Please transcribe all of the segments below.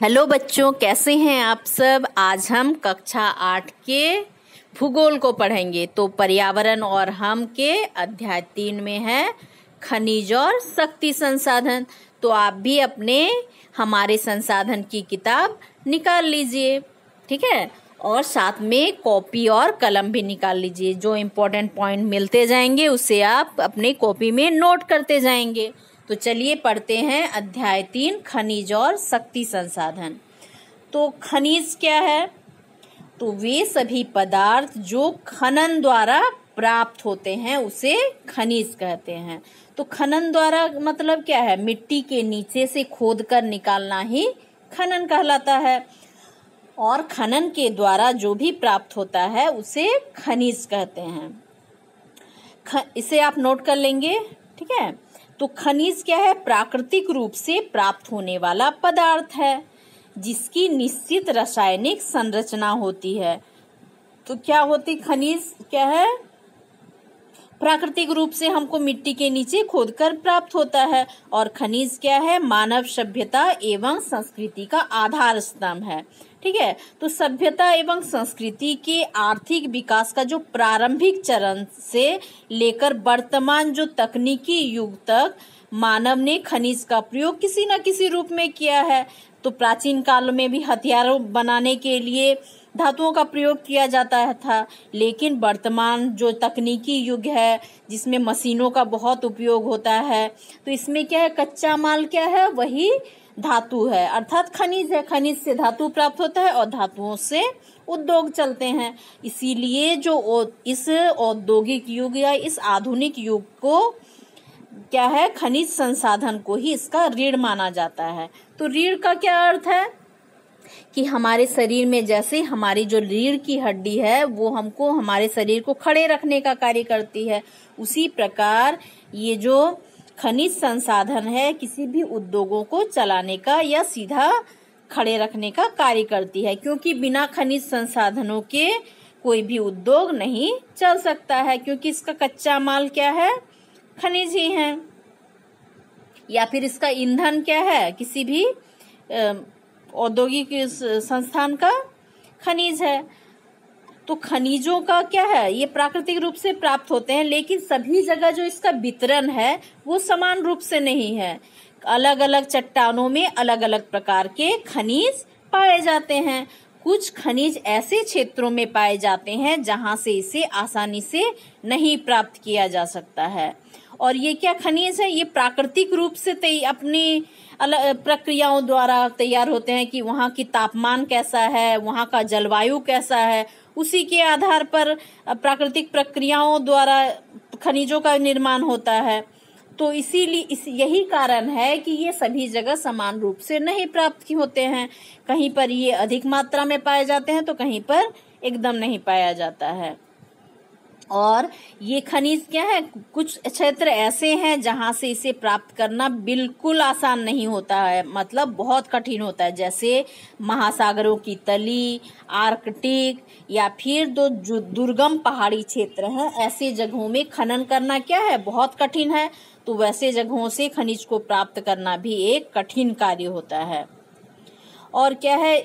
Hello बच्चों, कैसे हैं आप सब। आज हम कक्षा 8 के भूगोल को पढ़ेंगे। तो पर्यावरण और हम के अध्याय 3 में है खनिज और शक्ति संसाधन। तो आप भी अपने हमारे संसाधन की किताब निकाल लीजिए, ठीक है। और साथ में कॉपी और कलम भी निकाल लीजिए। जो इम्पोर्टेंट पॉइंट मिलते जाएंगे उसे आप अपनी कॉपी में नोट करते जाएंगे। तो चलिए पढ़ते हैं अध्याय 3 खनिज और शक्ति संसाधन। तो खनिज क्या है? तो वे सभी पदार्थ जो खनन द्वारा प्राप्त होते हैं उसे खनिज कहते हैं। तो खनन द्वारा मतलब क्या है? मिट्टी के नीचे से खोद कर निकालना ही खनन कहलाता है। और खनन के द्वारा जो भी प्राप्त होता है उसे खनिज कहते हैं। इसे आप नोट कर लेंगे, ठीक है। तो खनिज क्या है? प्राकृतिक रूप से प्राप्त होने वाला पदार्थ है जिसकी निश्चित रासायनिक संरचना होती है। तो क्या होती खनिज क्या है? प्राकृतिक रूप से हमको मिट्टी के नीचे खोदकर प्राप्त होता है। और खनिज क्या है? मानव सभ्यता एवं संस्कृति का आधार स्तंभ है, ठीक है। तो सभ्यता एवं संस्कृति के आर्थिक विकास का जो प्रारंभिक चरण से लेकर वर्तमान जो तकनीकी युग तक मानव ने खनिज का प्रयोग किसी न किसी रूप में किया है। तो प्राचीन काल में भी हथियारों बनाने के लिए धातुओं का प्रयोग किया जाता था, लेकिन वर्तमान जो तकनीकी युग है जिसमें मशीनों का बहुत उपयोग होता है, तो इसमें क्या है? कच्चा माल क्या है? वही धातु है, अर्थात खनिज है। खनिज से धातु प्राप्त होता है और धातुओं से उद्योग चलते हैं। इसीलिए जो इस औद्योगिक युग या इस आधुनिक युग को क्या है? खनिज संसाधन को ही इसका रीढ़ माना जाता है। तो रीढ़ का क्या अर्थ है? कि हमारे शरीर में जैसे हमारी जो रीढ़ की हड्डी है वो हमको हमारे शरीर को खड़े रखने का कार्य करती है, उसी प्रकार ये जो खनिज संसाधन है किसी भी उद्योगों को चलाने का या सीधा खड़े रखने का कार्य करती है। क्योंकि बिना खनिज संसाधनों के कोई भी उद्योग नहीं चल सकता है, क्योंकि इसका कच्चा माल क्या है? खनिज ही है। या फिर इसका ईंधन क्या है? किसी भी औद्योगिक संस्थान का खनिज है। तो खनिजों का क्या है? ये प्राकृतिक रूप से प्राप्त होते हैं, लेकिन सभी जगह जो इसका वितरण है वो समान रूप से नहीं है। अलग अलग चट्टानों में अलग अलग प्रकार के खनिज पाए जाते हैं। कुछ खनिज ऐसे क्षेत्रों में पाए जाते हैं जहां से इसे आसानी से नहीं प्राप्त किया जा सकता है। और ये क्या खनिज है? ये प्राकृतिक रूप से अपनी अलग प्रक्रियाओं द्वारा तैयार होते हैं कि वहाँ की तापमान कैसा है, वहाँ का जलवायु कैसा है, उसी के आधार पर प्राकृतिक प्रक्रियाओं द्वारा खनिजों का निर्माण होता है। तो इसीलिए यही कारण है कि ये सभी जगह समान रूप से नहीं प्राप्त होते हैं। कहीं पर ये अधिक मात्रा में पाए जाते हैं तो कहीं पर एकदम नहीं पाया जाता है। और ये खनिज क्या है? कुछ क्षेत्र ऐसे हैं जहां से इसे प्राप्त करना बिल्कुल आसान नहीं होता है, मतलब बहुत कठिन होता है। जैसे महासागरों की तली, आर्कटिक या फिर जो दुर्गम पहाड़ी क्षेत्र हैं, ऐसे जगहों में खनन करना क्या है? बहुत कठिन है। तो वैसे जगहों से खनिज को प्राप्त करना भी एक कठिन कार्य होता है। और क्या है?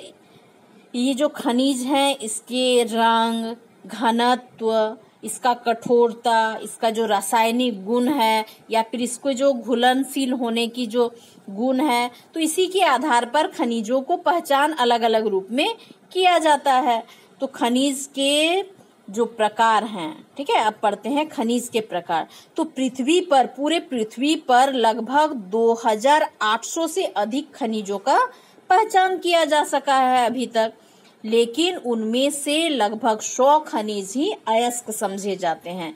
ये जो खनिज हैं इसके रंग, घनत्व, इसका कठोरता, इसका जो रासायनिक गुण है या फिर इसको जो घुलनशील होने की जो गुण है, तो इसी के आधार पर खनिजों को पहचान अलग अलग रूप में किया जाता है। तो खनिज के जो प्रकार हैं, ठीक है, अब पढ़ते हैं खनिज के प्रकार। तो पूरे पृथ्वी पर लगभग 2800 से अधिक खनिजों का पहचान किया जा सका है अभी तक, लेकिन उनमें से लगभग 100 खनिज ही अयस्क समझे जाते हैं।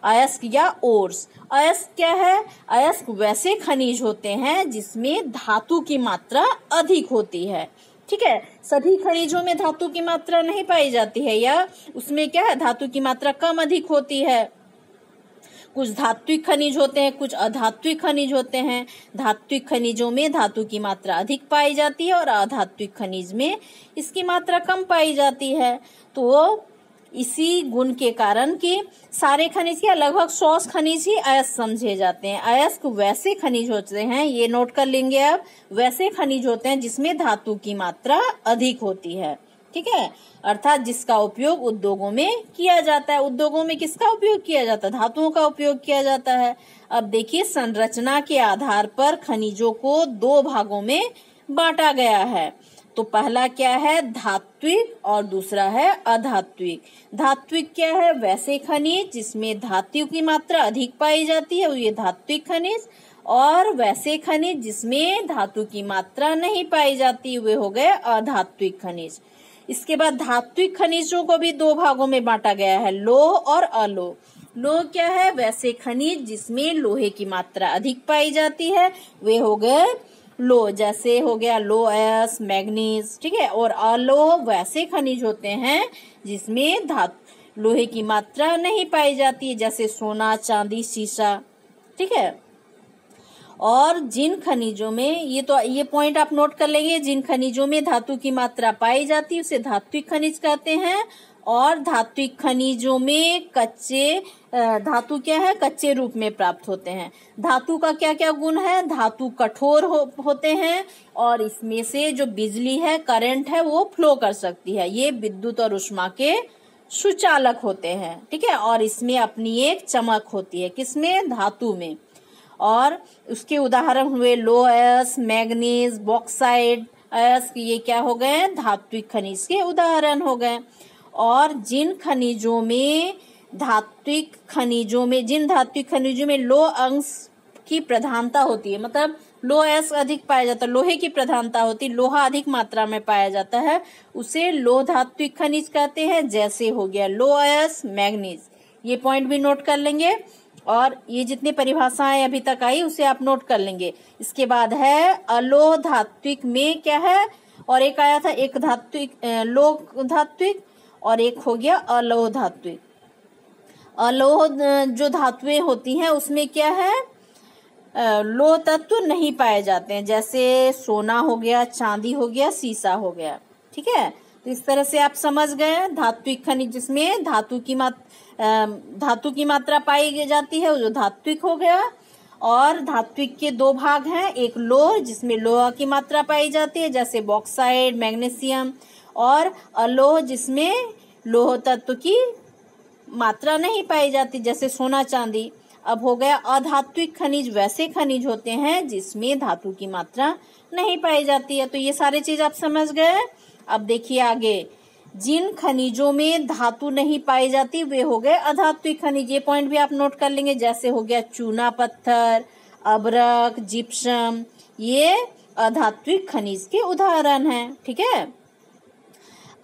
अयस्क या ओर्स। अयस्क क्या है? अयस्क वैसे खनिज होते हैं जिसमें धातु की मात्रा अधिक होती है, ठीक है। सभी खनिजों में धातु की मात्रा नहीं पाई जाती है, या उसमें क्या है? धातु की मात्रा कम अधिक होती है। कुछ धात्विक खनिज होते हैं, कुछ अधात्विक खनिज होते हैं। धात्विक खनिजों में धातु की मात्रा अधिक पाई जाती है और अधात्विक खनिज में इसकी मात्रा कम पाई जाती है। तो इसी गुण के कारण कि सारे खनिज या लगभग 100 खनिज ही अयस्क समझे जाते हैं। अयस्क वैसे खनिज होते हैं, ये नोट कर लेंगे आप, वैसे खनिज होते हैं जिसमें धातु की मात्रा अधिक होती है, ठीक है, अर्थात जिसका उपयोग उद्योगों में किया जाता है। उद्योगों में किसका उपयोग किया जाता है? धातुओं का उपयोग किया जाता है। अब देखिए, संरचना के आधार पर खनिजों को 2 भागों में बांटा गया है। तो पहला क्या है? धात्विक, और दूसरा है अधात्विक। धात्विक क्या है? वैसे खनिज जिसमें धातु की मात्रा अधिक पाई जाती है, ये धात्विक खनिज। और वैसे खनिज जिसमें धातु की मात्रा नहीं पाई जाती, वे हो गए अधात्विक खनिज। इसके बाद धात्विक खनिजों को भी 2 भागों में बांटा गया है, लोह और अलोह। लोह क्या है? वैसे खनिज जिसमें लोहे की मात्रा अधिक पाई जाती है, वे हो गए लोह, जैसे हो गया लोह अयस्क, मैग्नीज, ठीक है। और अलोह वैसे खनिज होते हैं जिसमें लोहे की मात्रा नहीं पाई जाती है, जैसे सोना, चांदी, सीसा, ठीक है। और जिन खनिजों में, ये पॉइंट आप नोट कर लेंगे, जिन खनिजों में धातु की मात्रा पाई जाती है उसे धात्विक खनिज कहते हैं। और धात्विक खनिजों में कच्चे धातु क्या है? कच्चे रूप में प्राप्त होते हैं। धातु का क्या क्या गुण है? धातु कठोर होते हैं, और इसमें से जो बिजली है, करंट है, वो फ्लो कर सकती है। ये विद्युत और ऊष्मा के सुचालक होते हैं, ठीक है। और इसमें अपनी एक चमक होती है, किसमें? धातु में। और उसके उदाहरण हुए लोह अयस्क, मैग्नीज, बॉक्साइट अयस्क, ये क्या हो गए? धात्विक खनिज के उदाहरण हो गए। और जिन धात्विक खनिजों में लोह अंश की प्रधानता होती है, मतलब लोह अयस्क अधिक पाया जाता है, लोहे की प्रधानता होती है, लोहा अधिक मात्रा में पाया जाता है, उसे लोह धात्विक खनिज कहते हैं। जैसे हो गया लोह अयस्क, मैग्नीज, ये पॉइंट भी नोट कर लेंगे। और ये जितनी परिभाषाएं अभी तक आई उसे आप नोट कर लेंगे। इसके बाद है अलोह धात्विक में क्या है? और एक आया था, एक धात्विक लोह धात्विक, और एक हो गया अलोह धात्विक। अलोह जो धातुएं होती हैं उसमें क्या है? लोह तत्व नहीं पाए जाते हैं, जैसे सोना हो गया, चांदी हो गया, सीसा हो गया, ठीक है। तो इस तरह से आप समझ गए धात्विक खनिज जिसमें धातु की मात्रा पाई जाती है, वो जो धात्विक हो गया। और धात्विक के 2 भाग हैं, एक लोह जिसमें लोहा की मात्रा पाई जाती है, जैसे बॉक्साइट, मैग्नीशियम। और अलोह जिसमें लोह तत्व की मात्रा नहीं पाई जाती, जैसे सोना, चांदी। अब हो गया अधात्विक खनिज, वैसे खनिज होते हैं जिसमें धातु की मात्रा नहीं पाई जाती है। तो ये सारी चीज आप समझ गए। अब देखिए आगे, जिन खनिजों में धातु नहीं पाई जाती वे हो गए अधात्विक खनिज। ये पॉइंट भी आप नोट कर लेंगे, जैसे हो गया चूना पत्थर, अभ्रक, जिप्सम, ये अधात्विक खनिज के उदाहरण हैं, ठीक है।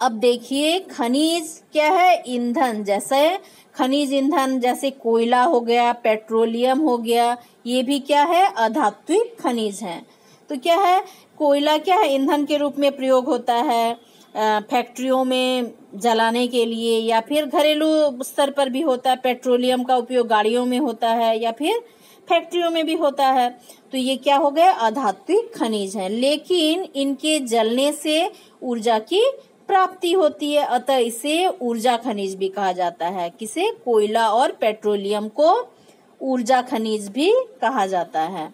अब देखिए खनिज क्या है? ईंधन, जैसे खनिज ईंधन, जैसे कोयला हो गया, पेट्रोलियम हो गया, ये भी क्या है? अधात्विक खनिज है। तो क्या है? कोयला क्या है? ईंधन के रूप में प्रयोग होता है फैक्ट्रियों में जलाने के लिए, या फिर घरेलू स्तर पर भी होता है। पेट्रोलियम का उपयोग गाड़ियों में होता है या फिर फैक्ट्रियों में भी होता है। तो ये क्या हो गए? अधात्विक खनिज है, लेकिन इनके जलने से ऊर्जा की प्राप्ति होती है, अतः इसे ऊर्जा खनिज भी कहा जाता है। किसे? कोयला और पेट्रोलियम को ऊर्जा खनिज भी कहा जाता है।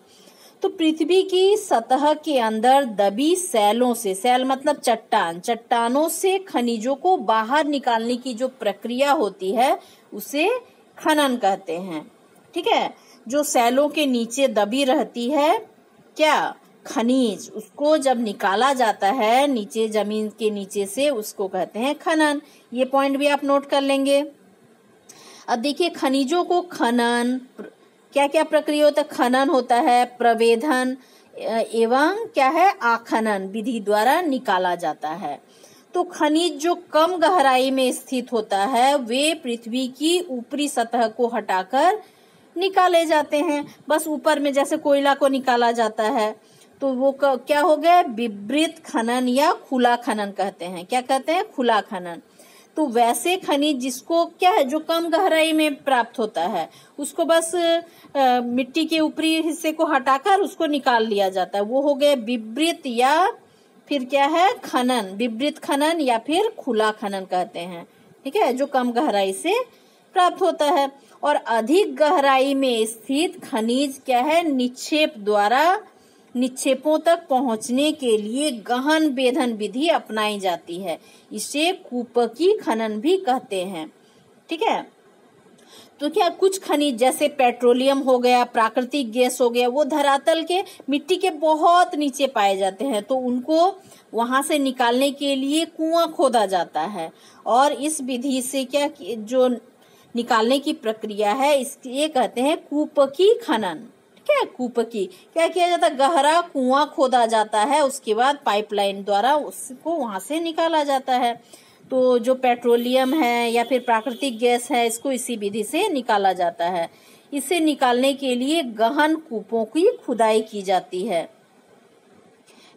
तो पृथ्वी की सतह के अंदर दबी सैलों से, सैल मतलब चट्टानों से खनिजों को बाहर निकालने की जो प्रक्रिया होती है उसे खनन कहते हैं, ठीक है। जो सैलों के नीचे दबी रहती है क्या? खनिज, उसको जब निकाला जाता है नीचे, जमीन के नीचे से, उसको कहते हैं खनन। ये पॉइंट भी आप नोट कर लेंगे। अब देखिए खनिजों को खनन, क्या क्या प्रक्रिया होता है? खनन होता है, प्रवेधन एवं क्या है? आखनन विधि द्वारा निकाला जाता है। तो खनिज जो कम गहराई में स्थित होता है वे पृथ्वी की ऊपरी सतह को हटाकर निकाले जाते हैं। बस ऊपर में जैसे कोयला को निकाला जाता है, तो वो क्या हो गया? विवृत खनन या खुला खनन कहते हैं। क्या कहते हैं? खुला खनन। तो वैसे खनिज जिसको क्या है, जो कम गहराई में प्राप्त होता है, उसको बस मिट्टी के ऊपरी हिस्से को हटाकर उसको निकाल लिया जाता है, वो हो गए विवृत या फिर क्या है? खनन, विवृत खनन या फिर खुला खनन कहते हैं, ठीक है, जो कम गहराई से प्राप्त होता है। और अधिक गहराई में स्थित खनिज क्या है, निक्षेप द्वारा निक्षेपों तक पहुंचने के लिए गहन वेधन विधि अपनाई जाती है। इसे कूपकी खनन भी कहते हैं। ठीक है, तो क्या कुछ खनिज जैसे पेट्रोलियम हो गया, प्राकृतिक गैस हो गया, वो धरातल के मिट्टी के बहुत नीचे पाए जाते हैं, तो उनको वहां से निकालने के लिए कुआं खोदा जाता है। और इस विधि से क्या जो निकालने की प्रक्रिया है, इसके कहते हैं कूपकी खनन। ठीक है, कूपकी क्या किया जाता है, गहरा कुआं खोदा जाता है, उसके बाद पाइपलाइन द्वारा उसको वहां से निकाला जाता है। तो जो पेट्रोलियम है या फिर प्राकृतिक गैस है, इसको इसी विधि से निकाला जाता है। इसे निकालने के लिए गहन कूपों की खुदाई की जाती है।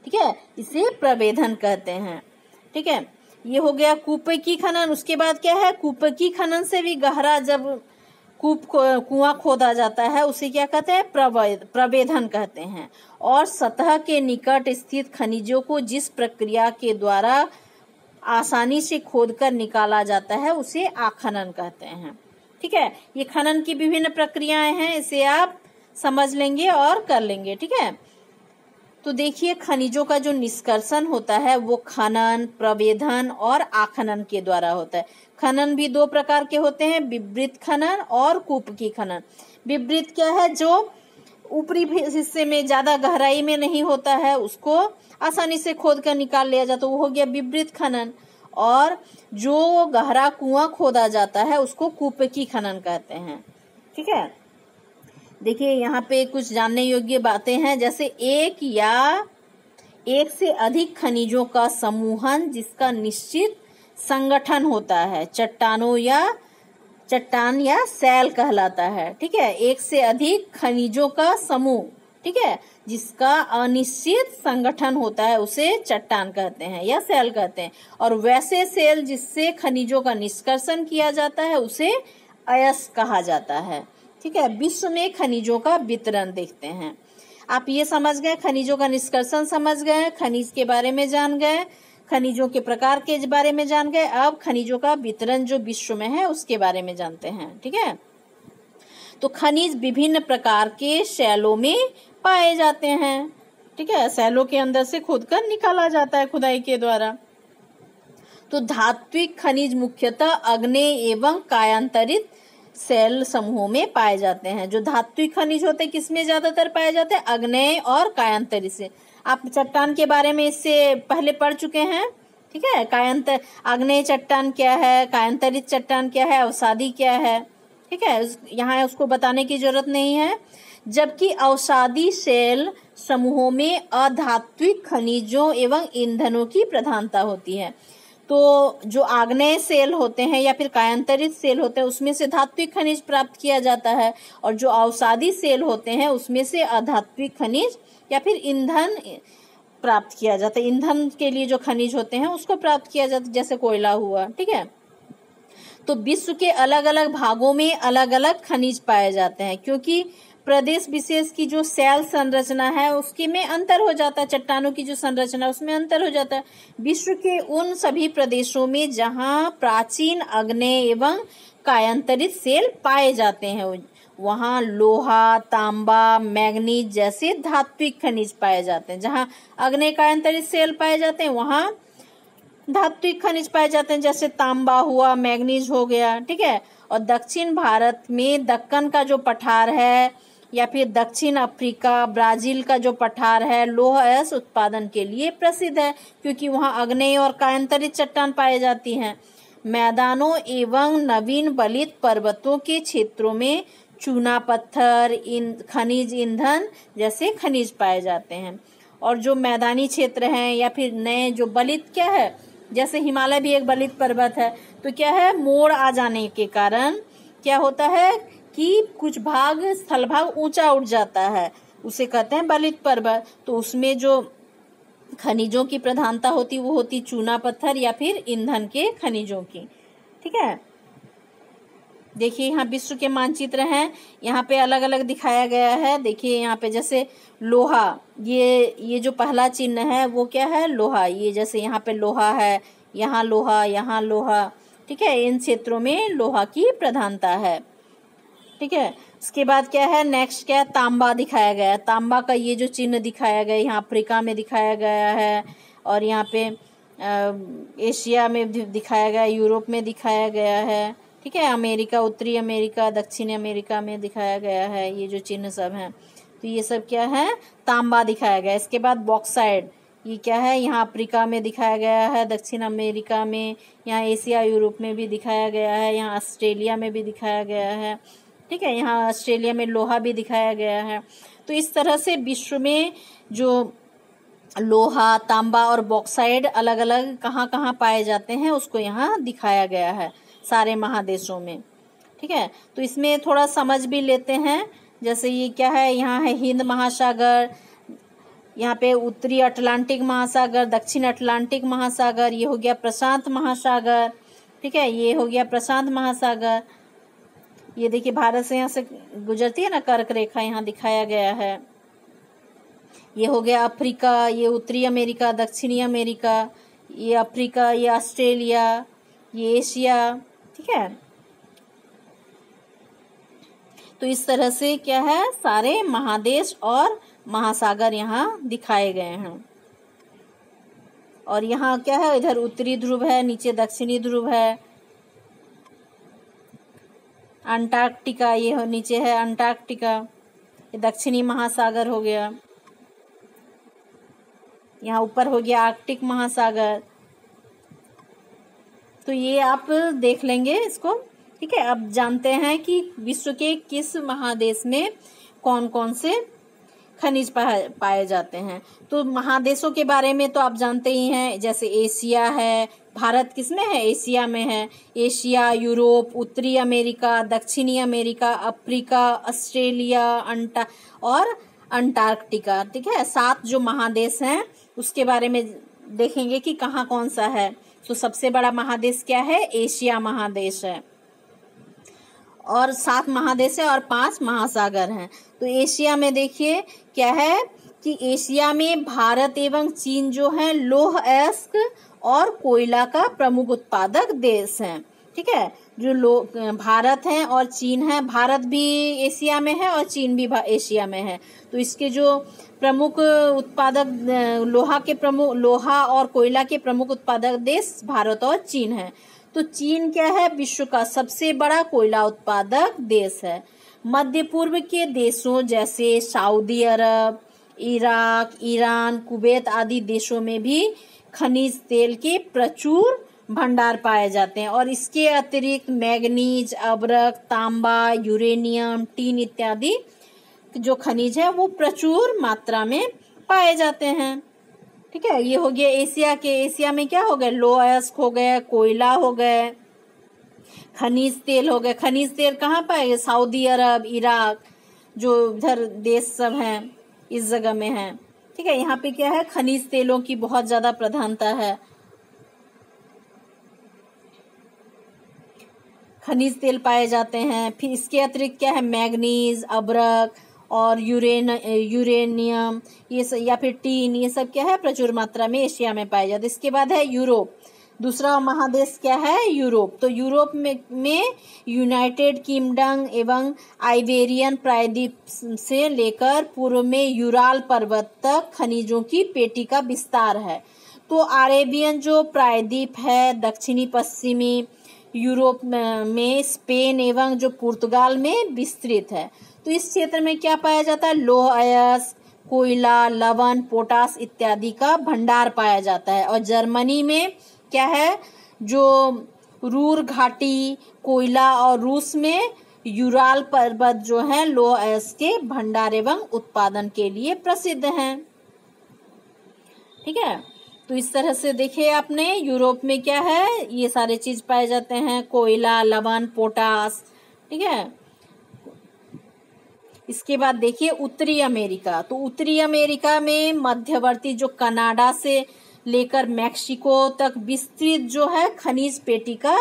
ठीक है, इसे प्रवेधन कहते हैं। ठीक है, ये हो गया कूपकी खनन। उसके बाद क्या है, कूपकी खनन से भी गहरा जब कुआं खोदा जाता है, उसे क्या कहते हैं, प्रवेधन कहते हैं। और सतह के निकट स्थित खनिजों को जिस प्रक्रिया के द्वारा आसानी से खोदकर निकाला जाता है, उसे आखनन कहते हैं। ठीक है, ये खनन की विभिन्न प्रक्रियाएं हैं, इसे आप समझ लेंगे और कर लेंगे। ठीक है, तो देखिए खनिजों का जो निष्कर्षण होता है वो खनन, प्रवेधन और आखनन के द्वारा होता है। खनन भी दो प्रकार के होते हैं, विवृत खनन और कूपकी खनन। विवृत क्या है, जो ऊपरी हिस्से में ज्यादा गहराई में नहीं होता है, उसको आसानी से खोद कर निकाल लिया जाता है, वो हो गया विवृत खनन। और जो गहरा कुआं खोदा जाता है उसको कूपकी खनन कहते हैं। ठीक है, देखिए यहाँ पे कुछ जानने योग्य बातें हैं, जैसे एक या एक से अधिक खनिजों का समूहन जिसका निश्चित संगठन होता है, चट्टान या सैल कहलाता है। ठीक है, एक से अधिक खनिजों का समूह, ठीक है, जिसका अनिश्चित संगठन होता है, उसे चट्टान कहते हैं या सैल कहते हैं। और वैसे सेल जिससे खनिजों का निष्कर्षण किया जाता है, उसे अयस्क कहा जाता है। ठीक है, विश्व में खनिजों का वितरण देखते हैं। आप ये समझ गए, खनिजों का निष्कर्षण समझ गए, खनिज के बारे में जान गए, खनिजों के प्रकार के बारे में जान गए। अब खनिजों का वितरण जो विश्व में है उसके बारे में जानते हैं। ठीक है, तो खनिज विभिन्न प्रकार के शैलों में पाए जाते हैं। ठीक है, शैलों के अंदर से खोदकर निकाला जाता है खुदाई के द्वारा। तो धात्विक खनिज मुख्यतः आग्नेय एवं कायांतरित सेल समूहों में पाए जाते हैं। जो धात्विक खनिज होते हैं किसमें ज्यादातर पाए जाते हैं, आग्नेय और कायांतरित से। आप चट्टान के बारे में इससे पहले पढ़ चुके हैं। ठीक है, आग्नेय चट्टान क्या है, कायांतरित चट्टान क्या है, अवसादी क्या है। ठीक है, यहाँ उसको बताने की जरूरत नहीं है। जबकि अवसादी सेल समूहों में अधात्विक खनिजों एवं ईंधनों की प्रधानता होती है। तो जो आग्नेय सेल होते हैं या फिर कायांतरित सेल होते हैं, उसमें से धात्विक खनिज प्राप्त किया जाता है, और जो अवसादी सेल होते हैं उसमें से अधात्विक खनिज या फिर ईंधन प्राप्त किया जाता है। ईंधन के लिए जो खनिज होते हैं उसको प्राप्त किया जाता है, जैसे कोयला हुआ। ठीक है, तो विश्व के अलग अलग भागों में अलग अलग खनिज पाए जाते हैं, क्योंकि प्रदेश विशेष की जो सेल संरचना है उसके में अंतर हो जाता है, चट्टानों की जो संरचना उसमें अंतर हो जाता है। विश्व के उन सभी प्रदेशों में जहां प्राचीन आग्नेय एवं कायांतरित सेल पाए जाते हैं, वहां लोहा, तांबा, मैग्नीज जैसे धात्विक खनिज पाए जाते हैं। जहां आग्नेय कायांतरित सेल पाए जाते हैं वहां धात्विक खनिज पाए जाते हैं, जैसे तांबा हुआ, मैग्नीज हो गया। ठीक है, और दक्षिण भारत में दक्कन का जो पठार है या फिर दक्षिण अफ्रीका, ब्राजील का जो पठार है, लौह अयस्क उत्पादन के लिए प्रसिद्ध है, क्योंकि वहां आग्नेय और कायांतरित चट्टान पाई जाती हैं। मैदानों एवं नवीन बलित पर्वतों के क्षेत्रों में चूना पत्थर, खनिज ईंधन जैसे खनिज पाए जाते हैं। और जो मैदानी क्षेत्र हैं या फिर नए जो बलित क्या है, जैसे हिमालय भी एक बलित पर्वत है, तो क्या है, मोड़ आ जाने के कारण क्या होता है कि कुछ भाग स्थल भाग ऊंचा उठ जाता है, उसे कहते हैं बलित पर्वत। तो उसमें जो खनिजों की प्रधानता होती वो होती चूना पत्थर या फिर ईंधन के खनिजों की। ठीक है, देखिए यहाँ विश्व के मानचित्र हैं, यहाँ पे अलग अलग दिखाया गया है। देखिए यहाँ पे जैसे लोहा, ये जो पहला चिन्ह है वो क्या है, लोहा। ये जैसे यहाँ पे लोहा है, यहाँ लोहा, यहाँ लोहा, ठीक है, इन क्षेत्रों में लोहा की प्रधानता है। ठीक है, उसके बाद क्या है, नेक्स्ट क्या है, तांबा दिखाया गया है। तांबा का ये जो चिन्ह दिखाया गया है, यहाँ अफ्रीका में दिखाया गया है, और यहाँ पे एशिया में दिखाया गया है, यूरोप में दिखाया गया है। ठीक है, अमेरिका, उत्तरी अमेरिका, दक्षिणी अमेरिका में दिखाया गया है, ये जो चिन्ह सब हैं। तो ये सब क्या है, तांबा दिखाया गया है। इसके बाद बॉक्साइड, ये क्या है, यहाँ अफ्रीका में दिखाया गया है, दक्षिण अमेरिका में, यहाँ एशिया यूरोप में भी दिखाया गया है, यहाँ ऑस्ट्रेलिया में भी दिखाया गया है। ठीक है, यहाँ ऑस्ट्रेलिया में लोहा भी दिखाया गया है। तो इस तरह से विश्व में जो लोहा, तांबा और बॉक्साइड अलग अलग कहाँ कहाँ पाए जाते हैं उसको यहाँ दिखाया गया है सारे महादेशों में। ठीक है, तो इसमें थोड़ा समझ भी लेते हैं। जैसे ये क्या है, यहाँ है हिंद महासागर, यहाँ पे उत्तरी अटलांटिक महासागर, दक्षिण अटलांटिक महासागर, ये हो गया प्रशांत महासागर। ठीक है, ये हो गया प्रशांत महासागर। ये देखिए भारत से यहाँ से गुजरती है ना कर्क रेखा, यहाँ दिखाया गया है। ये हो गया अफ्रीका, ये उत्तरी अमेरिका, दक्षिणी अमेरिका, ये अफ्रीका, ये ऑस्ट्रेलिया, ये एशिया। ठीक है, तो इस तरह से क्या है, सारे महादेश और महासागर यहाँ दिखाए गए हैं। और यहाँ क्या है, इधर उत्तरी ध्रुव है, नीचे दक्षिणी ध्रुव है। अंटार्कटिका, ये नीचे है अंटार्कटिका, ये दक्षिणी महासागर हो गया। यहाँ ऊपर हो गया आर्कटिक महासागर। तो ये आप देख लेंगे इसको। ठीक है, अब जानते हैं कि विश्व के किस महादेश में कौन कौन से खनिज पाए जाते हैं। तो महादेशों के बारे में तो आप जानते ही हैं, जैसे एशिया है, भारत किसमें है, एशिया में है। एशिया, यूरोप, उत्तरी अमेरिका, दक्षिणी अमेरिका, अफ्रीका, ऑस्ट्रेलिया, और अंटार्कटिका। ठीक है, 7 जो महादेश हैं उसके बारे में देखेंगे कि कहाँ कौन सा है। तो सबसे बड़ा महादेश क्या है, एशिया महादेश है, और 7 महादेश है और 5 महासागर हैं। तो एशिया में देखिए क्या है कि एशिया में भारत एवं चीन जो है लौह अयस्क और कोयला का प्रमुख उत्पादक देश हैं। ठीक है, जो भारत है और चीन है, भारत भी एशिया में है और चीन भी एशिया में है। तो इसके जो प्रमुख उत्पादक लोहा और कोयला के प्रमुख उत्पादक देश भारत और चीन है। तो चीन क्या है, विश्व का सबसे बड़ा कोयला उत्पादक देश है। मध्य पूर्व के देशों जैसे सऊदी अरब, इराक, ईरान, कुवैत आदि देशों में भी खनिज तेल के प्रचुर भंडार पाए जाते हैं। और इसके अतिरिक्त मैग्नीज, अभ्रक, तांबा, यूरेनियम, टीन इत्यादि जो खनिज है वो प्रचुर मात्रा में पाए जाते हैं। ठीक है, ये हो गया एशिया के। एशिया में क्या हो गए, लौह अयस्क हो गए, कोयला हो गए, खनिज तेल हो गए। खनिज तेल कहाँ पाए गए, सऊदी अरब, इराक, जो इधर देश सब हैं इस जगह में है। ठीक है, यहाँ पे क्या है, खनिज तेलों की बहुत ज्यादा प्रधानता है। खनिज तेल पाए जाते हैं। फिर इसके अतिरिक्त क्या है, मैग्नीज, अभ्रक और यूरेनियम ये सब, या फिर टीन, ये सब क्या है, प्रचुर मात्रा में एशिया में पाए जाते हैं। इसके बाद है यूरोप। दूसरा महादेश क्या है, यूरोप। तो यूरोप में यूनाइटेड किंगडम एवं आइबेरियन प्रायद्वीप से लेकर पूर्व में यूराल पर्वत तक खनिजों की पेटी का विस्तार है। तो अरेबियन जो प्रायद्वीप है दक्षिणी पश्चिमी यूरोप में स्पेन एवं जो पुर्तगाल में विस्तृत है। तो इस क्षेत्र में क्या पाया जाता है, लौह अयस्क, कोयला, लवण, पोटास इत्यादि का भंडार पाया जाता है। और जर्मनी में क्या है, जो रूर घाटी, कोयला, और रूस में यूराल पर्वत जो है लौह अयस्क के भंडार एवं उत्पादन के लिए प्रसिद्ध हैं। ठीक है, तो इस तरह से देखिए आपने यूरोप में क्या है, ये सारे चीज पाए जाते हैं, कोयला, लवण, पोटास। ठीक है, इसके बाद देखिए उत्तरी अमेरिका। तो उत्तरी अमेरिका में मध्यवर्ती जो कनाडा से लेकर मैक्सिको तक विस्तृत जो है खनिज पेटी का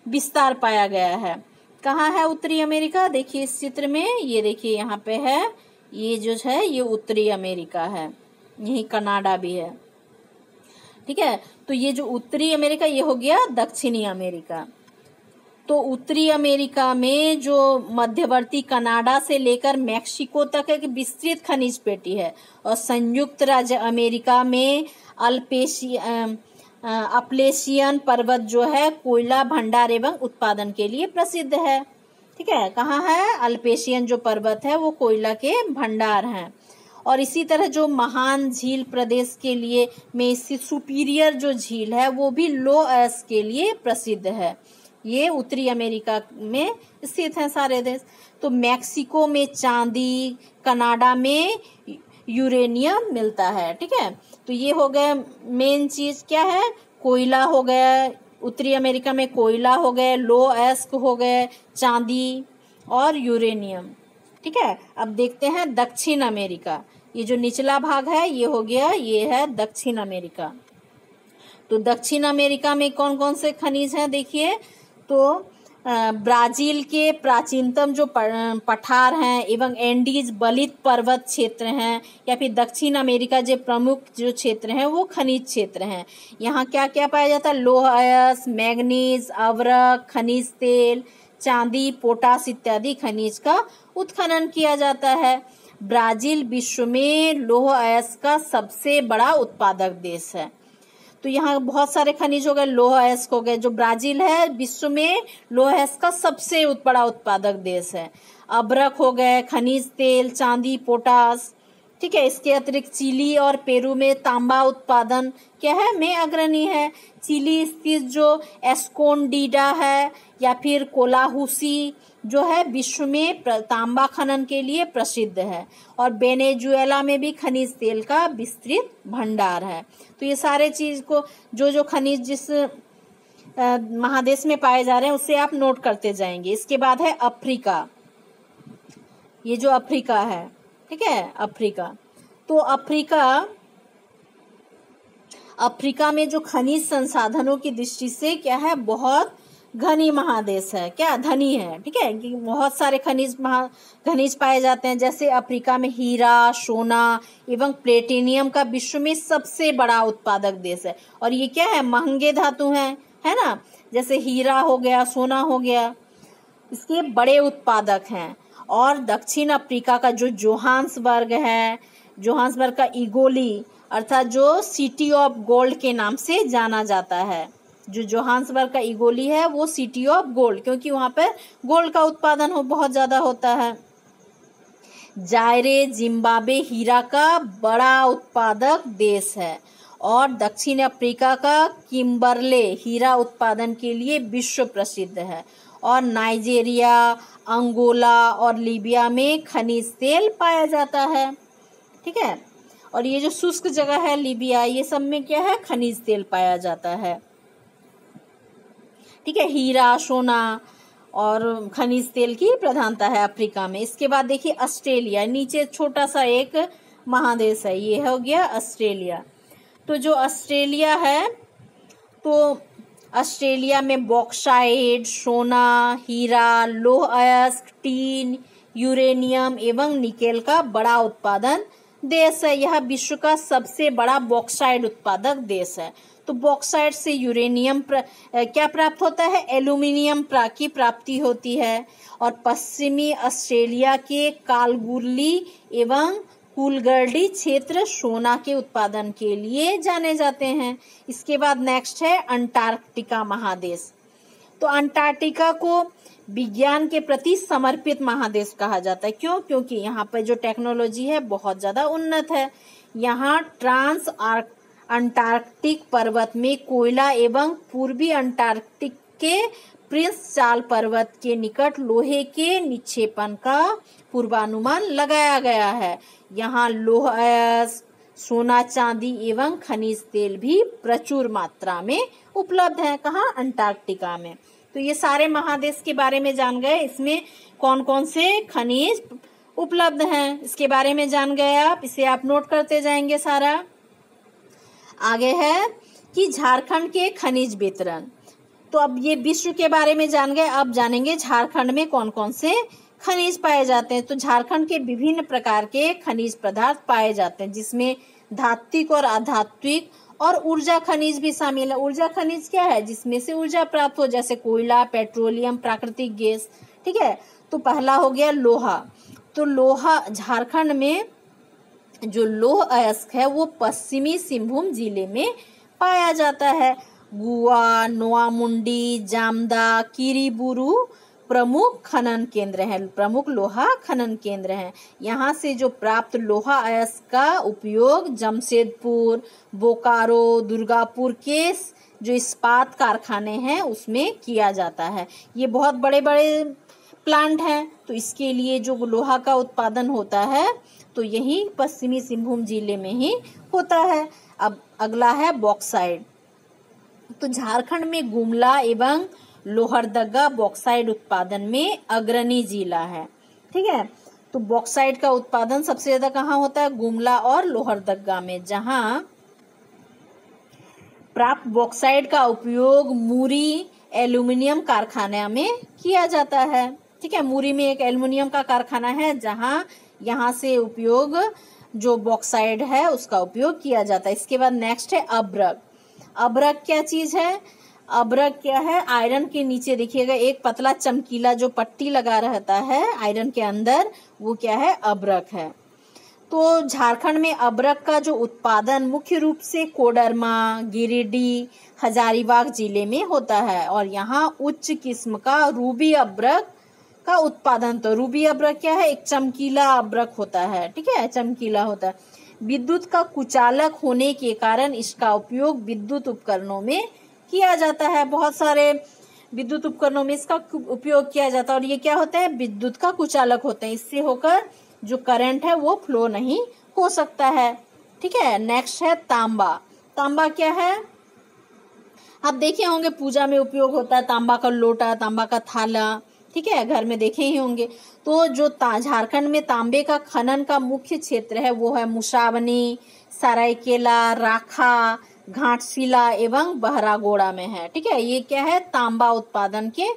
विस्तार पाया गया है। कहाँ है उत्तरी अमेरिका, देखिए इस चित्र में, ये देखिए यहाँ पे है, ये जो है ये उत्तरी अमेरिका है, यही कनाडा भी है। ठीक है, तो ये जो उत्तरी अमेरिका ये हो गया दक्षिणी अमेरिका। तो उत्तरी अमेरिका में जो मध्यवर्ती कनाडा से लेकर मैक्सिको तक एक विस्तृत खनिज पेटी है, और संयुक्त राज्य अमेरिका में अपलेशियन पर्वत जो है कोयला भंडार एवं उत्पादन के लिए प्रसिद्ध है। ठीक है, कहाँ है? अल्पेशियन जो पर्वत है वो कोयला के भंडार हैं। और इसी तरह जो महान झील प्रदेश के लिए में सुपीरियर जो झील है वो भी लोएस के लिए प्रसिद्ध है। ये उत्तरी अमेरिका में स्थित है सारे देश। तो मैक्सिको में चांदी, कनाडा में यूरेनियम मिलता है। ठीक है, तो ये हो गए मेन चीज। क्या है? कोयला हो गया, उत्तरी अमेरिका में कोयला हो गए, लोएस्क हो गए, चांदी और यूरेनियम। ठीक है, अब देखते हैं दक्षिण अमेरिका। ये जो निचला भाग है ये हो गया, ये है दक्षिण अमेरिका। तो दक्षिण अमेरिका में कौन कौन से खनिज हैं देखिए। तो ब्राजील के प्राचीनतम जो पठार हैं एवं एंडीज बलित पर्वत क्षेत्र हैं, या फिर दक्षिण अमेरिका जो प्रमुख जो क्षेत्र हैं वो खनिज क्षेत्र हैं। यहाँ क्या क्या पाया जाता है? लौह अयस्क, मैग्नीज, अवरक, खनिज तेल, चांदी, पोटास इत्यादि खनिज का उत्खनन किया जाता है। ब्राजील विश्व में लौह अयस्क का सबसे बड़ा उत्पादक देश है। तो यहाँ बहुत सारे खनिज हो गए, लौह अयस्क हो गए। जो ब्राजील है विश्व में लौह अयस्क का सबसे बड़ा उत्पादक देश है। अबरक हो गए, खनिज तेल, चांदी, पोटास। ठीक है, इसके अतिरिक्त चिली और पेरू में तांबा उत्पादन क्या है? में अग्रणी है। चिली स्थित जो एस्कोंडिडा है या फिर कोलाहुसी जो है विश्व में तांबा खनन के लिए प्रसिद्ध है। और वेनेजुएला में भी खनिज तेल का विस्तृत भंडार है। तो ये सारे चीज को जो खनिज जिस महादेश में पाए जा रहे हैं उससे आप नोट करते जाएंगे। इसके बाद है अफ्रीका। ये जो अफ्रीका है, ठीक है, अफ्रीका। तो अफ्रीका में जो खनिज संसाधनों की दृष्टि से क्या है? बहुत घनी महादेश है। क्या? धनी है। ठीक है, कि बहुत सारे खनिज पाए जाते हैं। जैसे अफ्रीका में हीरा, सोना एवं प्लेटिनियम का विश्व में सबसे बड़ा उत्पादक देश है। और ये क्या है? महंगे धातु हैं, है ना। जैसे हीरा हो गया, सोना हो गया, इसके बड़े उत्पादक हैं। और दक्षिण अफ्रीका का जो जोहान्सबर्ग है, जोहान्सबर्ग का इगोली अर्थात जो सिटी ऑफ गोल्ड के नाम से जाना जाता है। जो जोहान्सबर्ग का इगोली है वो सिटी ऑफ गोल्ड, क्योंकि वहां पर गोल्ड का उत्पादन बहुत ज्यादा होता है। जायरे, जिम्बाब्वे हीरा का बड़ा उत्पादक देश है। और दक्षिण अफ्रीका का किम्बरले हीरा उत्पादन के लिए विश्व प्रसिद्ध है। और नाइजीरिया, अंगोला और लीबिया में खनिज तेल पाया जाता है। ठीक है, और ये जो शुष्क जगह है लीबिया, ये सब में क्या है? खनिज तेल पाया जाता है। ठीक है, हीरा, सोना और खनिज तेल की प्रधानता है अफ्रीका में। इसके बाद देखिए ऑस्ट्रेलिया, नीचे छोटा सा एक महादेश है, ये हो गया ऑस्ट्रेलिया। तो जो ऑस्ट्रेलिया है, तो ऑस्ट्रेलिया में बॉक्साइट, सोना, हीरा, लौह अयस्क, टीन, यूरेनियम एवं निकेल का बड़ा उत्पादन देश है। यह विश्व का सबसे बड़ा बॉक्साइट उत्पादक देश है। तो बॉक्साइट से यूरेनियम क्या प्राप्त होता है? एल्यूमिनियम की प्राप्ति होती है। और पश्चिमी ऑस्ट्रेलिया के कालगुरली एवं कुलगर्डी क्षेत्र सोना के उत्पादन के लिए जाने जाते हैं। इसके बाद नेक्स्ट है अंटार्कटिका महादेश। तो अंटार्कटिका को विज्ञान के प्रति समर्पित महादेश कहा जाता है। क्यों? क्योंकि यहाँ पर जो टेक्नोलॉजी है बहुत ज्यादा उन्नत है। यहाँ ट्रांस अंटार्कटिक पर्वत में कोयला एवं पूर्वी अंटार्कटिक के प्रिंस चार्ल पर्वत के निकट लोहे के निक्षेपण का पूर्वानुमान लगाया गया है। यहाँ लौह अयस्क, सोना, चांदी एवं खनिज तेल भी प्रचुर मात्रा में उपलब्ध है। कहाँ? अंटार्कटिका में। तो ये सारे महादेश के बारे में जान गए। इसमें कौन कौन से खनिज उपलब्ध हैं इसके बारे में जान गए आप। इसे आप नोट करते जाएंगे सारा। आगे है कि झारखंड के खनिज वितरण। तो अब ये विश्व के बारे में जान गए, अब जानेंगे झारखंड में कौन कौन से खनिज पाए जाते हैं। तो झारखंड के विभिन्न प्रकार के खनिज पदार्थ पाए जाते हैं, जिसमें धात्विक और अधात्विक और ऊर्जा खनिज भी शामिल है। ऊर्जा खनिज क्या है? जिसमें से ऊर्जा प्राप्त हो, जैसे कोयला, पेट्रोलियम, प्राकृतिक गैस। ठीक है, तो पहला हो गया लोहा। तो लोहा, झारखंड में जो लौह अयस्क है वो पश्चिमी सिंहभूम जिले में पाया जाता है। गुआ, नोआमुंडी, जामदा, किरीबुरु प्रमुख खनन केंद्र हैं, प्रमुख लोहा खनन केंद्र हैं। यहाँ से जो प्राप्त लोहा अयस्क का उपयोग जमशेदपुर, बोकारो, दुर्गापुर के जो इस्पात कारखाने हैं उसमें किया जाता है। ये बहुत बड़े बड़े प्लांट हैं, तो इसके लिए जो लोहा का उत्पादन होता है तो यही पश्चिमी सिंहभूम जिले में ही होता है। अब अगला है बॉक्साइट। तो झारखंड में गुमला एवं लोहरदगा बॉक्साइट उत्पादन में अग्रणी जिला है। ठीक है, तो बॉक्साइट का उत्पादन सबसे ज्यादा कहाँ होता है? गुमला और लोहरदगा में, जहां प्राप्त बॉक्साइट का उपयोग मूरी एल्यूमिनियम कारखाना में किया जाता है। ठीक है, मूरी में एक एल्यूमिनियम का कारखाना है जहां यहाँ से उपयोग जो बॉक्साइट है उसका उपयोग किया जाता है। इसके बाद नेक्स्ट है अब्रक। अब्रक क्या चीज है? अब्रक क्या है? आयरन के नीचे देखिएगा एक पतला चमकीला जो पट्टी लगा रहता है आयरन के अंदर, वो क्या है? अब्रक है। तो झारखंड में अब्रक का जो उत्पादन मुख्य रूप से कोडरमा, गिरिडीह, हजारीबाग जिले में होता है और यहाँ उच्च किस्म का रूबी अब्रक का उत्पादन। तो रूबी अब्रक क्या है? एक चमकीला अब्रक होता है। ठीक है, चमकीला होता है। विद्युत का कुचालक होने के कारण इसका उपयोग विद्युत उपकरणों में किया जाता है। बहुत सारे विद्युत उपकरणों में इसका उपयोग किया जाता है और ये क्या होता है? विद्युत का कुचालक होते हैं। इससे होकर जो करंट है वो फ्लो नहीं हो सकता है। ठीक है, नेक्स्ट है तांबा। तांबा क्या है? आप देखे होंगे पूजा में उपयोग होता है तांबा का लोटा, तांबा का थाला। ठीक है, घर में देखे ही होंगे। तो जो झारखंड में तांबे का खनन का मुख्य क्षेत्र है वो है मुसाबनी, सरायकेला, राखा, घाटशिला एवं बहरागोड़ा में है। ठीक है, ये क्या है? तांबा उत्पादन के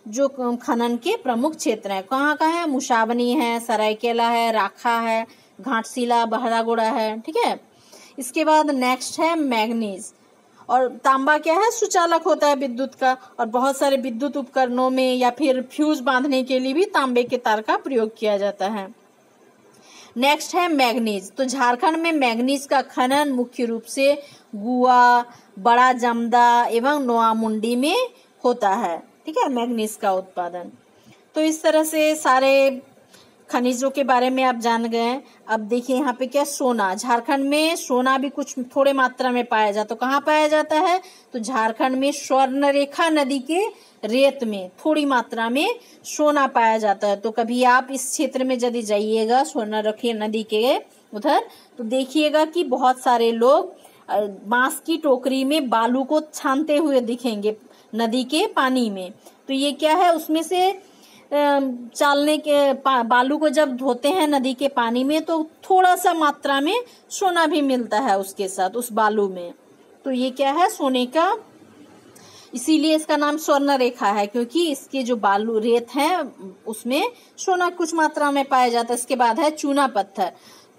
जो खनन के प्रमुख क्षेत्र है। कहाँ कहाँ है? मुसाबनी है, सरायकेला है, राखा है, घाटशिला, बहरागोड़ा है। ठीक है, इसके बाद नेक्स्ट है मैग्नीज। और तांबा क्या है? सुचालक होता है विद्युत का और बहुत सारे विद्युत उपकरणों में या फिर फ्यूज बांधने के लिए भी तांबे के तार का प्रयोग किया जाता है। नेक्स्ट है मैग्नीज। तो झारखंड में मैग्नीज का खनन मुख्य रूप से गुआ, बड़ा जमदा एवं नोआमुंडी में होता है। ठीक है, मैग्नीज का उत्पादन। तो इस तरह से सारे खनिजों के बारे में आप जान गए। अब देखिए यहाँ पे क्या? सोना। झारखंड में सोना भी कुछ थोड़े मात्रा में पाया जाता है। तो कहाँ पाया जाता है? तो झारखंड में स्वर्णरेखा नदी के रेत में थोड़ी मात्रा में सोना पाया जाता है। तो कभी आप इस क्षेत्र में यदि जाइएगा स्वर्णरेखा नदी के उधर, तो देखिएगा कि बहुत सारे लोग बांस की टोकरी में बालू को छानते हुए दिखेंगे नदी के पानी में। तो ये क्या है? उसमें से चालने के बालू को जब धोते हैं नदी के पानी में तो थोड़ा सा मात्रा में सोना भी मिलता है उसके साथ, उस बालू में। तो ये क्या है? सोने का, इसीलिए इसका नाम स्वर्ण रेखा है क्योंकि इसके जो बालू रेत है उसमें सोना कुछ मात्रा में पाया जाता है। इसके बाद है चूना पत्थर।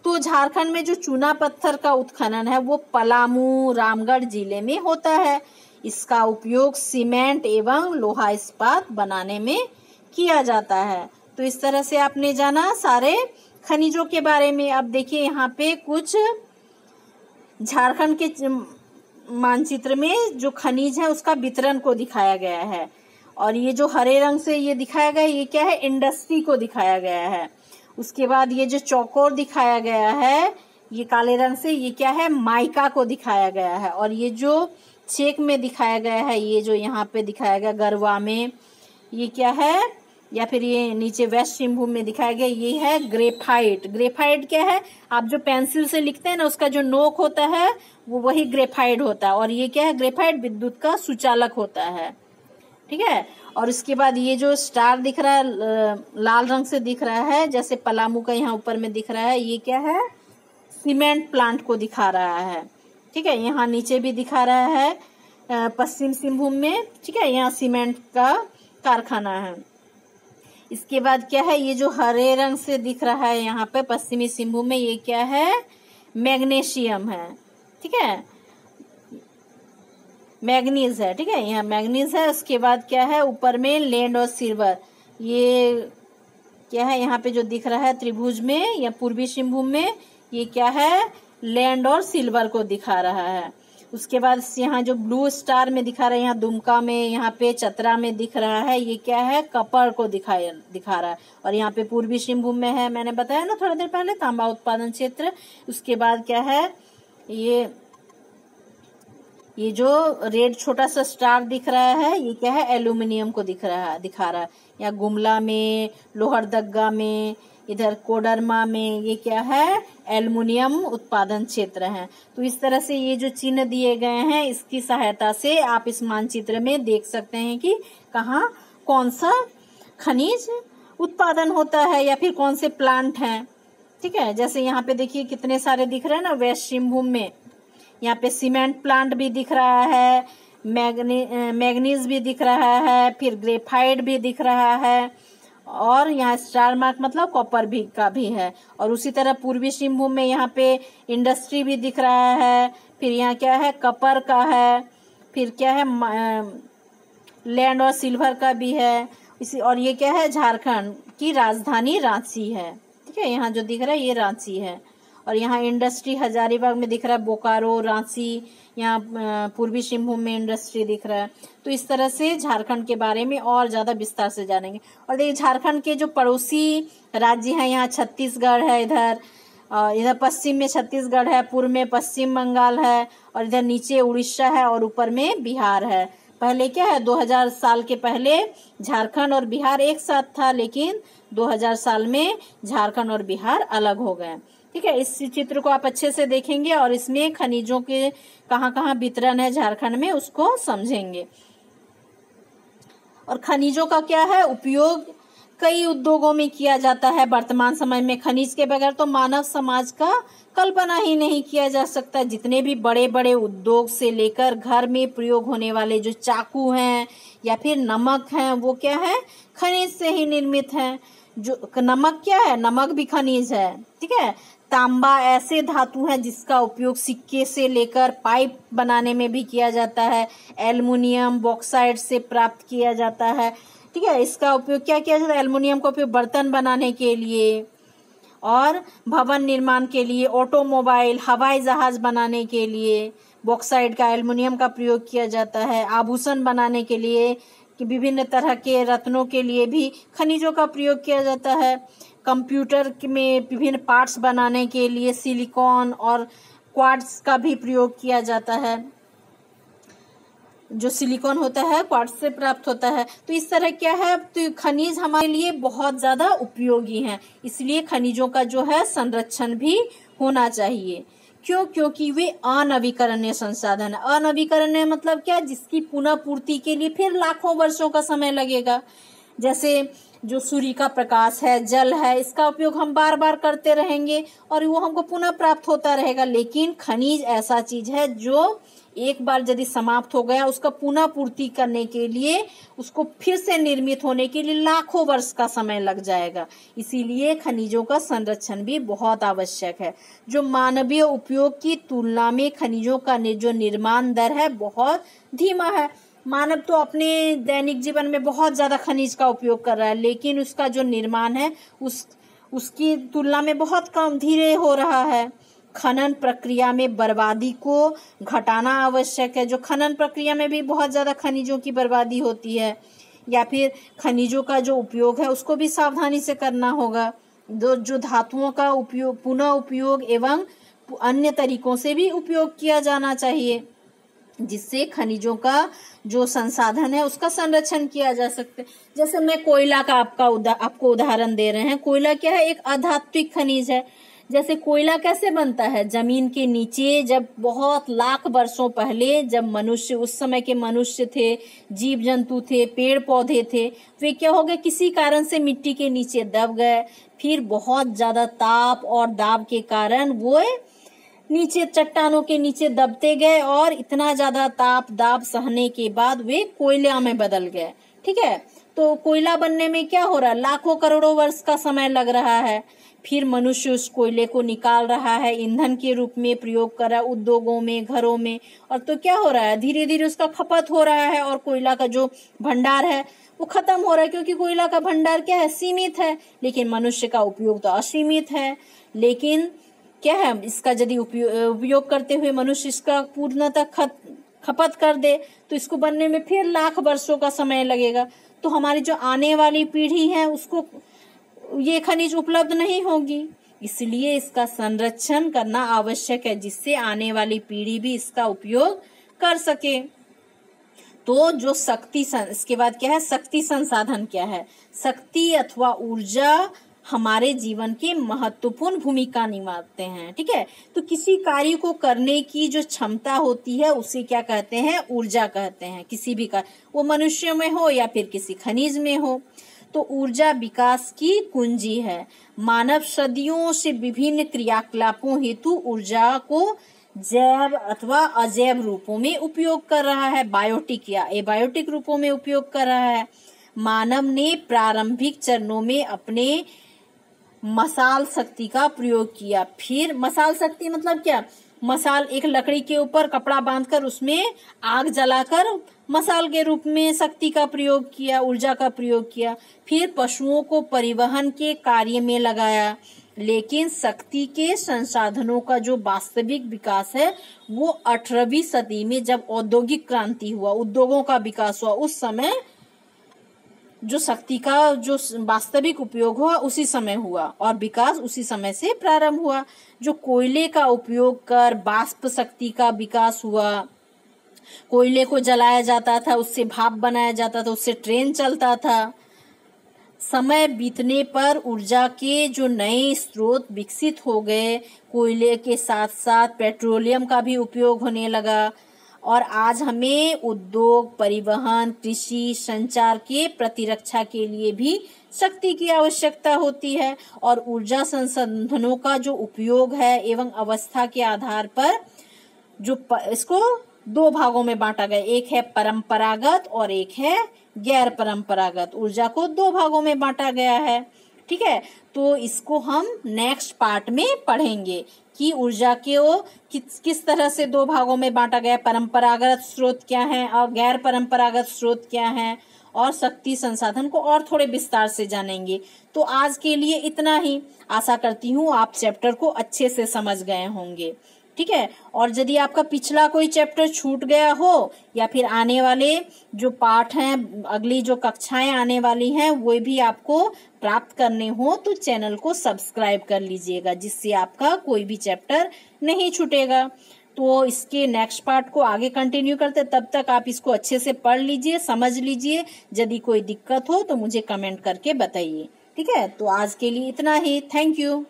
तो झारखंड में जो चूना पत्थर का उत्खनन है वो पलामू, रामगढ़ जिले में होता है। इसका उपयोग सीमेंट एवं लोहा इस्पात बनाने में किया जाता है। तो इस तरह से आपने जाना सारे खनिजों के बारे में। अब देखिए यहाँ पे कुछ झारखंड के मानचित्र में जो खनिज है उसका वितरण को दिखाया गया है। और ये जो हरे रंग से ये दिखाया गया है ये क्या है? इंडस्ट्री को दिखाया गया है। उसके बाद ये जो चौकोर दिखाया गया है ये काले रंग से, ये क्या है? माइका को दिखाया गया है। और ये जो चेक में दिखाया गया है, ये जो यहाँ पे दिखाया गया गरवा में, ये क्या है? या फिर ये नीचे वेस्ट सिंहभूम में दिखाया गया, ये है ग्रेफाइट। ग्रेफाइट क्या है? आप जो पेंसिल से लिखते हैं ना उसका जो नोक होता है वो वही ग्रेफाइट होता है। और ये क्या है? ग्रेफाइट विद्युत का सुचालक होता है। ठीक है, और इसके बाद ये जो स्टार दिख रहा है लाल रंग से दिख रहा है, जैसे पलामू का यहाँ ऊपर में दिख रहा है, ये क्या है? सीमेंट प्लांट को दिखा रहा है। ठीक है, यहाँ नीचे भी दिखा रहा है पश्चिम सिंहभूम में। ठीक है, यहाँ सीमेंट का कारखाना है। इसके बाद क्या है? ये जो हरे रंग से दिख रहा है यहाँ पे पश्चिमी सिंहभूम में, ये क्या है? मैग्नीशियम है। ठीक है, मैग्नीज है, ठीक है, यहाँ मैग्नीज है। उसके बाद क्या है ऊपर में लैंड और सिल्वर, ये क्या है यहाँ पे जो दिख रहा है त्रिभुज में या पूर्वी सिंहभूम में, ये क्या है लैंड और सिल्वर को दिखा रहा है। उसके बाद यहाँ जो ब्लू स्टार में दिखा रहा है, यहाँ दुमका में, यहाँ पे चतरा में दिख रहा है, ये क्या है कपर को दिखा रहा है। और यहाँ पे पूर्वी सिंहभूम में है, मैंने बताया ना थोड़ा देर पहले, तांबा उत्पादन क्षेत्र। उसके बाद क्या है ये जो रेड छोटा सा स्टार दिख रहा है, ये क्या है एल्यूमिनियम को दिखा रहा है। यहाँ गुमला में, लोहरदगा में, इधर कोडरमा में, ये क्या है एल्युमिनियम उत्पादन क्षेत्र है। तो इस तरह से ये जो चिन्ह दिए गए हैं, इसकी सहायता से आप इस मानचित्र में देख सकते हैं कि कहाँ कौन सा खनिज उत्पादन होता है या फिर कौन से प्लांट हैं, ठीक है। जैसे यहाँ पे देखिए कितने सारे दिख रहे हैं ना वेस्ट सिंहभूम में, यहाँ पे सीमेंट प्लांट भी दिख रहा है, मैग्नीज भी दिख रहा है, फिर ग्रेफाइट भी दिख रहा है, और यहाँ स्टार मार्क मतलब कॉपर भी का भी है। और उसी तरह पूर्वी सिंहभूम में यहाँ पे इंडस्ट्री भी दिख रहा है, फिर यहाँ क्या है कपर का है, फिर क्या है लैंड और सिल्वर का भी है। इसी और ये क्या है झारखंड की राजधानी रांची है, ठीक है, यहाँ जो दिख रहा है ये रांची है। और यहाँ इंडस्ट्री हजारीबाग में दिख रहा है, बोकारो, रांची, यहाँ पूर्वी सिंहभूम में इंडस्ट्री दिख रहा है। तो इस तरह से झारखंड के बारे में और ज्यादा विस्तार से जानेंगे। और देखिए झारखंड के जो पड़ोसी राज्य हैं, यहाँ छत्तीसगढ़ है, इधर पश्चिम में छत्तीसगढ़ है, पूर्व में पश्चिम बंगाल है, और इधर नीचे उड़ीसा है, और ऊपर में बिहार है। पहले क्या है 2000 साल के पहले झारखंड और बिहार एक साथ था, लेकिन 2000 साल में झारखंड और बिहार अलग हो गए, ठीक है। इस चित्र को आप अच्छे से देखेंगे और इसमें खनिजों के कहाँ कहाँ वितरण है झारखंड में उसको समझेंगे। और खनिजों का क्या है उपयोग कई उद्योगों में किया जाता है। वर्तमान समय में खनिज के बगैर तो मानव समाज का कल्पना ही नहीं किया जा सकता। जितने भी बड़े बड़े उद्योग से लेकर घर में प्रयोग होने वाले जो चाकू हैं या फिर नमक हैं, वो क्या है खनिज से ही निर्मित हैं। जो नमक क्या है, नमक भी खनिज है, ठीक है। तांबा ऐसे धातु है जिसका उपयोग सिक्के से लेकर पाइप बनाने में भी किया जाता है। एल्युमिनियम बॉक्साइट से प्राप्त किया जाता है, ठीक है। इसका उपयोग क्या किया जाता है, एल्युमिनियम का उपयोग बर्तन बनाने के लिए और भवन निर्माण के लिए, ऑटोमोबाइल हवाई जहाज बनाने के लिए बॉक्साइट का एल्युमिनियम का प्रयोग किया जाता है। आभूषण बनाने के लिए, कि विभिन्न तरह के रत्नों के लिए भी खनिजों का प्रयोग किया जाता है। कंप्यूटर में विभिन्न पार्ट्स बनाने के लिए सिलिकॉन और क्वार्ट्ज का भी प्रयोग किया जाता है। जो सिलिकॉन होता है क्वार्ट्ज से प्राप्त होता है। तो इस तरह क्या है, तो खनिज हमारे लिए बहुत ज्यादा उपयोगी हैं, इसलिए खनिजों का जो है संरक्षण भी होना चाहिए। क्यों? क्योंकि वे अनवीकरणीय संसाधन है। अनवीकरणीय मतलब क्या, जिसकी पुनः पूर्ति के लिए फिर लाखों वर्षों का समय लगेगा। जैसे जो सूर्य का प्रकाश है, जल है, इसका उपयोग हम बार बार करते रहेंगे और वो हमको पुनः प्राप्त होता रहेगा। लेकिन खनिज ऐसा चीज है जो एक बार यदि समाप्त हो गया, उसका पुनः पूर्ति करने के लिए, उसको फिर से निर्मित होने के लिए लाखों वर्ष का समय लग जाएगा। इसीलिए खनिजों का संरक्षण भी बहुत आवश्यक है। जो मानवीय उपयोग की तुलना में खनिजों का जो निर्माण दर है बहुत धीमा है। मानव तो अपने दैनिक जीवन में बहुत ज्यादा खनिज का उपयोग कर रहा है, लेकिन उसका जो निर्माण है उसकी तुलना में बहुत कम धीरे हो रहा है। खनन प्रक्रिया में बर्बादी को घटाना आवश्यक है। जो खनन प्रक्रिया में भी बहुत ज्यादा खनिजों की बर्बादी होती है, या फिर खनिजों का जो उपयोग है उसको भी सावधानी से करना होगा। जो धातुओं का उपयोग पुनः उपयोग एवं अन्य तरीकों से भी उपयोग किया जाना चाहिए, जिससे खनिजों का जो संसाधन है उसका संरक्षण किया जा सकता है। जैसे मैं कोयला का आपको उदाहरण दे रहे हैं। कोयला क्या है, एक अधात्विक खनिज है। जैसे कोयला कैसे बनता है, जमीन के नीचे जब बहुत लाख वर्षों पहले जब मनुष्य, उस समय के मनुष्य थे, जीव जंतु थे, पेड़ पौधे थे, वे क्या हो गए, किसी कारण से मिट्टी के नीचे दब गए। फिर बहुत ज्यादा ताप और दाब के कारण वो नीचे चट्टानों के नीचे दबते गए और इतना ज्यादा ताप दाब सहने के बाद वे कोयला में बदल गए, ठीक है। तो कोयला बनने में क्या हो रहा है, लाखों करोड़ों वर्ष का समय लग रहा है। फिर मनुष्य उस कोयले को निकाल रहा है, ईंधन के रूप में प्रयोग कर रहा है उद्योगों में, घरों में। और तो क्या हो रहा है, धीरे धीरे उसका खपत हो रहा है और कोयला का जो भंडार है वो खत्म हो रहा है, क्योंकि कोयला का भंडार क्या है, सीमित है। लेकिन मनुष्य का उपयोग तो असीमित है। लेकिन क्या है, इसका यदि उपयोग करते हुए मनुष्य इसका पूर्णतः खपत कर दे तो इसको बनने में फिर लाख वर्षों का समय लगेगा। तो हमारी जो आने वाली पीढ़ी है उसको ये खनिज उपलब्ध नहीं होगी। इसलिए इसका संरक्षण करना आवश्यक है, जिससे आने वाली पीढ़ी भी इसका उपयोग कर सके। तो जो इसके बाद क्या है, शक्ति संसाधन क्या है, शक्ति अथवा ऊर्जा हमारे जीवन की महत्वपूर्ण भूमिका निभाते हैं। ठीक है, तो किसी कार्य को करने की जो क्षमता होती है उसे क्या कहते हैं, ऊर्जा कहते हैं। किसी भी कार्य, वो मनुष्य में हो या फिर किसी खनिज में हो। तो ऊर्जा विकास की कुंजी है। मानव सदियों से विभिन्न क्रियाकलापों हेतु ऊर्जा को जैव अथवा अजैव रूपों में उपयोग कर रहा है, बायोटिक या एबायोटिक रूपों में उपयोग कर रहा है। मानव ने प्रारंभिक चरणों में अपने मसाल शक्ति का प्रयोग किया। फिर मसाल शक्ति मतलब क्या, मसाल, एक लकड़ी के ऊपर कपड़ा बांधकर उसमें आग जलाकर मसाल के रूप में शक्ति का प्रयोग किया, ऊर्जा का प्रयोग किया। फिर पशुओं को परिवहन के कार्य में लगाया। लेकिन शक्ति के संसाधनों का जो वास्तविक विकास है वो 18वीं सदी में जब औद्योगिक क्रांति हुआ, उद्योगों का विकास हुआ, उस समय जो शक्ति का जो वास्तविक उपयोग हुआ उसी समय हुआ और विकास उसी समय से प्रारंभ हुआ। जो कोयले का उपयोग कर वाष्प शक्ति का विकास हुआ, कोयले को जलाया जाता था, उससे भाप बनाया जाता था, उससे ट्रेन चलता था। समय बीतने पर ऊर्जा के जो नए स्रोत विकसित हो गए, कोयले के साथ साथ पेट्रोलियम का भी उपयोग होने लगा और आज हमें उद्योग, परिवहन, कृषि, संचार के प्रतिरक्षा के लिए भी शक्ति की आवश्यकता होती है। और ऊर्जा संसाधनों का जो उपयोग है एवं अवस्था के आधार पर जो इसको दो भागों में बांटा गया, एक है परंपरागत और एक है गैर परंपरागत। ऊर्जा को दो भागों में बांटा गया है। ठीक है, तो इसको हम नेक्स्ट पार्ट में पढ़ेंगे कि ऊर्जा को किस तरह से दो भागों में बांटा गया, परंपरागत स्रोत क्या है और गैर परंपरागत स्रोत क्या है, और शक्ति संसाधन को और थोड़े विस्तार से जानेंगे। तो आज के लिए इतना ही। आशा करती हूँ आप चैप्टर को अच्छे से समझ गए होंगे। ठीक है, और यदि आपका पिछला कोई चैप्टर छूट गया हो या फिर आने वाले जो पाठ हैं, अगली जो कक्षाएं आने वाली हैं वो भी आपको प्राप्त करने हो तो चैनल को सब्सक्राइब कर लीजिएगा, जिससे आपका कोई भी चैप्टर नहीं छूटेगा। तो इसके नेक्स्ट पार्ट को आगे कंटिन्यू करते, तब तक आप इसको अच्छे से पढ़ लीजिए, समझ लीजिए। यदि कोई दिक्कत हो तो मुझे कमेंट करके बताइए। ठीक है, तो आज के लिए इतना ही। Thank you.